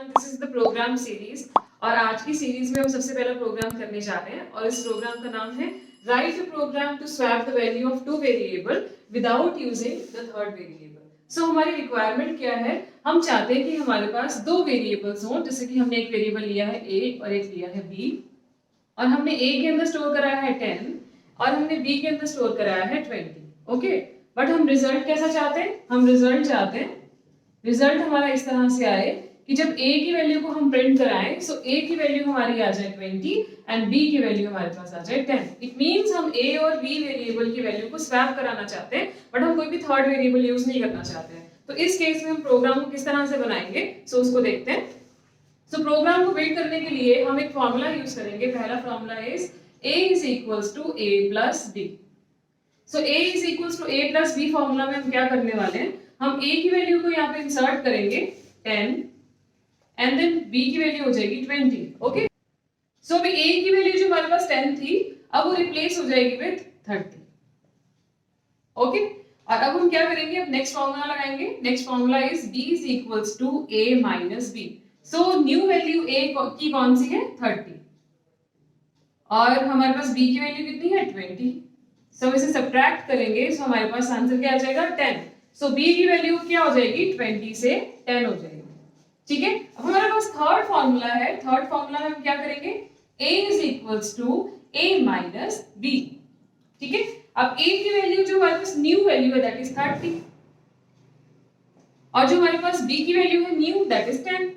This is the programme series और आज की सीरीज में हम सबसे पहला प्रोग्राम करने जा रहे हैं और इस प्रोग्राम का नाम है write a program to swap the value of two variable without using the third variable. So हमारी रिक्वायरमेंट क्या है, हम चाहते हैं कि हमारे पास दो वेरिएबल्स हों, जैसे कि हमने एक वेरिएबल लिया है a और एक लिया है b और हमने a के अंदर स्टोर कराया है 10 और हमने b के अंदर स्टोर कराया है 20। ओके, बट हम रिजल्ट कैसा चाहते हैं, हम रिजल्ट चाहते हैं रिजल्ट हमारा इस तरह से आए कि जब a की वैल्यू को हम प्रिंट कराएं सो a की वैल्यू हमारी आ जाए 20 एंड b की वैल्यू हमारे पास आ जाए 10। इट मींस हम a और b वेरिएबल की वैल्यू को स्वैप कराना चाहते हैं बट हम कोई भी थर्ड वेरिएबल यूज नहीं करना चाहते हैं। तो इस केस में हम प्रोग्राम को किस तरह से बनाएंगे सो उसको देखते हैं। सो प्रोग्राम को बिल्ड करने के लिए हम एक फॉर्मूला यूज करेंगे। पहला formula is a is equals to a plus b। So a is equals to a plus b formula में हम क्या करने वाले हैं, हम a की वैल्यू को यहाँ पे इंसर्ट करेंगे 10 एंड देन b की वैल्यू हो जाएगी 20। ओके, सो अभी a की वैल्यू जो हमारे पास 10 थी अब वो रिप्लेस हो जाएगी विद 30। ओके, और अब हम क्या करेंगे, अब नेक्स्ट फॉर्मूला लगाएंगे। Next formula is b is equals to a minus b। So new value a की कौन सी है 30 और हमारे पास b की वैल्यू कितनी है 20। सो हम इसे सब्ट्रैक्ट करेंगे सो हमारे पास आंसर क्या आ जाएगा 10। सो b की वैल्यू क्या हो जाएगी 20 से 10 हो जाएगी। ठीक है, अब हमारे पास थर्ड फॉर्मूला है। थर्ड फॉर्मूला में हम क्या करेंगे, a is equals to a minus b। ठीक है, अब a की वैल्यू जो हमारे पास न्यू वैल्यू है दैट इज 30 और जो हमारे पास b की वैल्यू है न्यू दैट इज 10।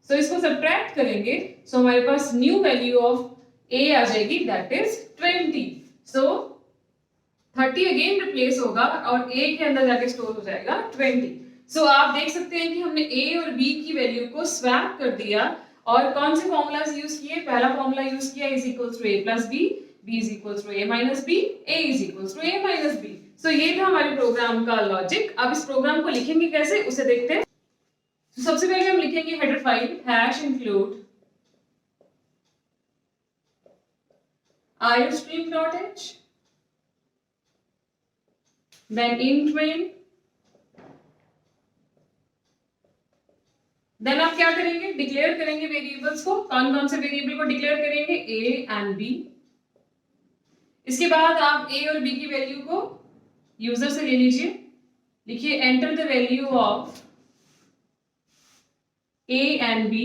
सो इसको सब्ट्रैक्ट करेंगे सो हमारे पास न्यू वैल्यू ऑफ a आ जाएगी that is 20। So 30 again replace होगा और a के अंदर जाके स्टोर हो जाएगा 20। सो आप देख सकते हैं कि हमने a और b की वैल्यू को स्वैप कर दिया और कौन से फॉर्मूलाज यूज किए, पहला फॉर्मूला यूज किया is equals to a plus b, b is equals to a minus b, a is equals to a minus b। So ये था हमारे प्रोग्राम का लॉजिक। अब इस प्रोग्राम को लिखेंगे कैसे उसे देखते हैं। तो सबसे पहले हम लिखेंगे header file hash include iostream.h then int main, then आप क्या करेंगे, डिक्लेयर करेंगे वेरिएबल्स को। कौन कौन से वेरिएबल को डिक्लेयर करेंगे, a एंड b। इसके बाद आप a और b की वैल्यू को यूजर से ले लीजिए। लिखिए enter the value of a and b।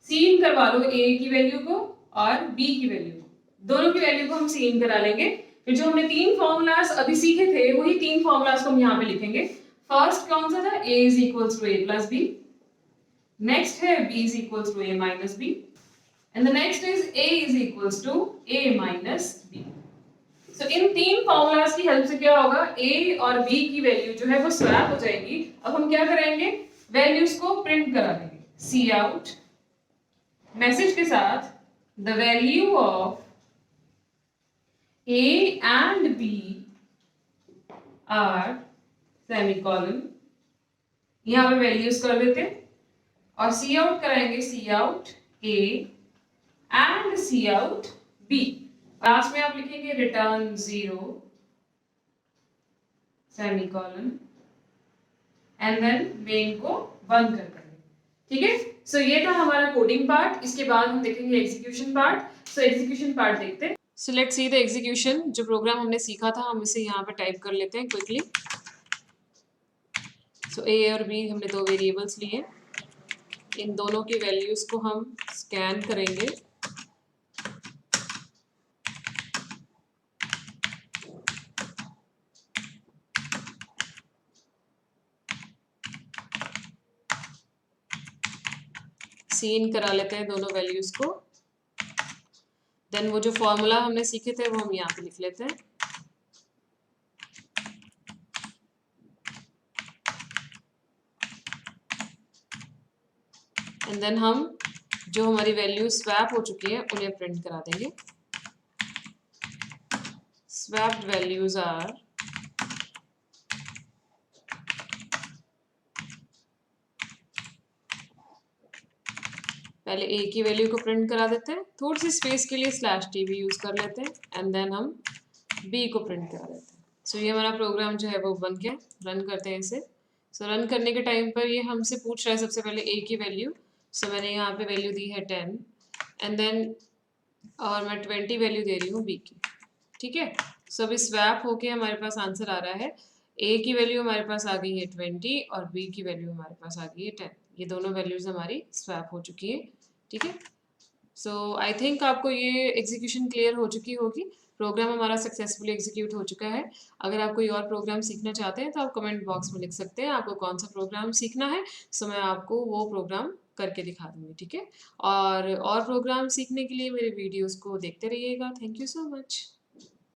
Cin करवा लो a की वैल्यू को और b की वैल्यू को, दोनों की वैल्यू को हम सीन करा लेंगे। फिर जो हमने तीन फॉर्मूलाज अभी सीखे थे वही तीन फॉर्मूलाज को हम यहाँ पे लिखेंगे। फर्स्ट कौन सा था, a is equals to a plus b। Next है b is equals to a minus b and the next is a is equals to a minus b। So इन तीन फॉर्मूलाज की हेल्प से क्या होगा, a और b की value जो है वो स्वैप हो जाएगी। अब हम क्या करेंगे, वैल्यूज को प्रिंट करा देंगे। सी आउट मैसेज के साथ the value of a and b are semicolon, यहाँ पे वैल्यूज कर देते हैं और सी आउट कराएंगे, C out a and C out b। Last में आप लिखेंगे return 0 semicolon and then main को बंद कर देंगे। ठीक है, सो ये था हमारा कोडिंग पार्ट। इसके बाद हम देखेंगे execution part. So execution part देखते हैं। So let's see the execution. जो प्रोग्राम हमने सीखा था हम इसे यहाँ पे टाइप कर लेते हैं क्विकली। सो a और b हमने दो वेरिएबल्स लिए, इन दोनों की वैल्यूज को हम स्कैन करेंगे। सीन करा लेते हैं दोनों वैल्यूज को। देन वो जो फॉर्मूला हमने सीखे थे वो हम यहाँ पे लिख लेते हैं। एंड देन हम जो हमारी वैल्यू स्वैप हो चुकी है उन्हें प्रिंट करा देंगे। स्वैप्ड वैल्यूज आर पहले a की वैल्यू को प्रिंट करा देते हैं, थोड़ी सी स्पेस के लिए /t भी यूज कर लेते हैं एंड देन हम b को प्रिंट करा देते हैं। सो ये हमारा प्रोग्राम जो है वो बन गया। रन करते हैं इसे। सो रन करने के टाइम पर ये हमसे पूछ रहा है सबसे पहले ए की वैल्यू। सो मैंने यहाँ पे वैल्यू दी है 10 एंड देन और मैं 20 वैल्यू दे रही हूँ बी की। ठीक है, सो अभी स्वैप होके हमारे पास आंसर आ रहा है। ए की वैल्यू हमारे पास आ गई है 20 और बी की वैल्यू हमारे पास आ गई है 10। ये दोनों वैल्यूज हमारी स्वैप हो चुकी है। ठीक है, सो आई थिंक आपको ये एग्जीक्यूशन क्लियर हो चुकी होगी। प्रोग्राम हमारा सक्सेसफुली एग्जीक्यूट हो चुका है। अगर आप कोई और प्रोग्राम सीखना चाहते हैं तो आप कमेंट बॉक्स में लिख सकते हैं आपको कौन सा प्रोग्राम सीखना है। सो मैं आपको वो प्रोग्राम करके दिखा दूंगी। ठीक है, और प्रोग्राम सीखने के लिए मेरे वीडियोस को देखते रहिएगा। Thank you so much.